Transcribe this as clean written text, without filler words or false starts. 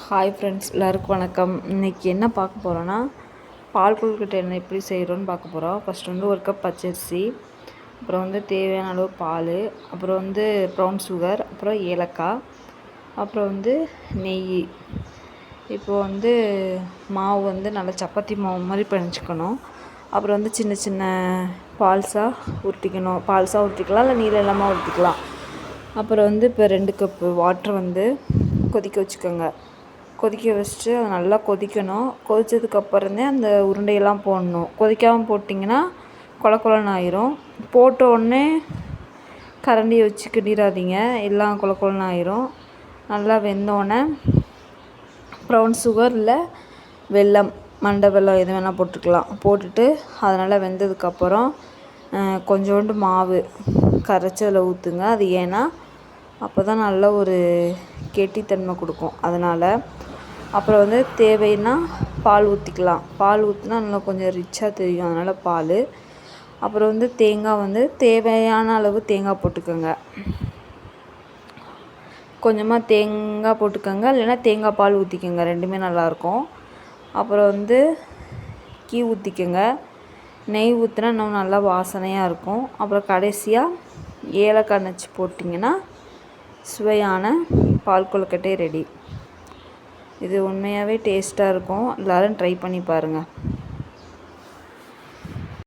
Hi friends, எல்லாருக்கும் வணக்கம். இன்றைக்கி என்ன பார்க்க போகிறோன்னா, பால் கொழுக்கட்டை என்ன எப்படி செய்கிறோன்னு பார்க்க போகிறோம். ஃபஸ்ட்டு வந்து ஒரு கப் பச்சரிசி, அப்புறம் வந்து தேவையான அளவு பால், அப்புறம் வந்து ப்ரௌன் சுகர், அப்புறம் ஏலக்காய், அப்புறம் வந்து நெய். இப்போது வந்து மாவு வந்து நல்லா சப்பாத்தி மாவு மாதிரி பிணைச்சிக்கணும். அப்புறம் வந்து சின்ன சின்ன பால்ஸாக உருட்டிக்கலாம், இல்லை நீளம் இல்லாமல் உருட்டிக்கலாம். அப்புறம் வந்து இப்போ 2 கப்பு வாட்ரு வந்து கொதிக்க வச்சுக்கோங்க. கொதிக்க வச்சுட்டு அது நல்லா கொதிக்கணும். கொதித்ததுக்கப்புறந்தே அந்த உருண்டையெல்லாம் போடணும். கொதிக்காமல் போட்டிங்கன்னா கொல கொலன்னு ஆயிரும். போட்ட உடனே கரண்டியை வச்சு கிண்டிடாதீங்க, எல்லாம் கொல கொலன்னு ஆயிரும். நல்லா வெந்தோடனே ப்ரௌன் சுகர் இல்லை வெல்லம், மண்டை வெல்லம் எது வேணால் போட்டுக்கலாம். போட்டுட்டு அது நல்லா வெந்ததுக்கப்புறம் கொஞ்சோண்டு மாவு கரைச்சி அதில் ஊற்றுங்க. அது ஏன்னா அப்போ தான் நல்ல ஒரு கெட்டித்தன்மை கொடுக்கும். அதனால் அப்புறம் வந்து தேவைன்னா பால் ஊற்றிக்கலாம். பால் ஊற்றினா நல்லா கொஞ்சம் ரிச்சாக தெரியும், அதனால் பால். அப்புறம் வந்து தேங்காய் வந்து தேவையான அளவு தேங்காய் போட்டுக்கோங்க. கொஞ்சமாக தேங்காய் போட்டுக்கோங்க, இல்லைன்னா தேங்காய் பால் ஊற்றிக்கோங்க, ரெண்டுமே நல்லாயிருக்கும். அப்புறம் வந்து கீ ஊற்றிக்கோங்க. நெய் ஊற்றினா இன்னும் நல்லா வாசனையாக இருக்கும். அப்புறம் கடைசியாக ஏலக்காய் நச்சு போட்டிங்கன்னா சுவையான பால் கொழுக்கட்டை ரெடி. இது உண்மையாகவே டேஸ்ட்டாக இருக்கும். எல்லோரும் ட்ரை பண்ணி பாருங்கள்.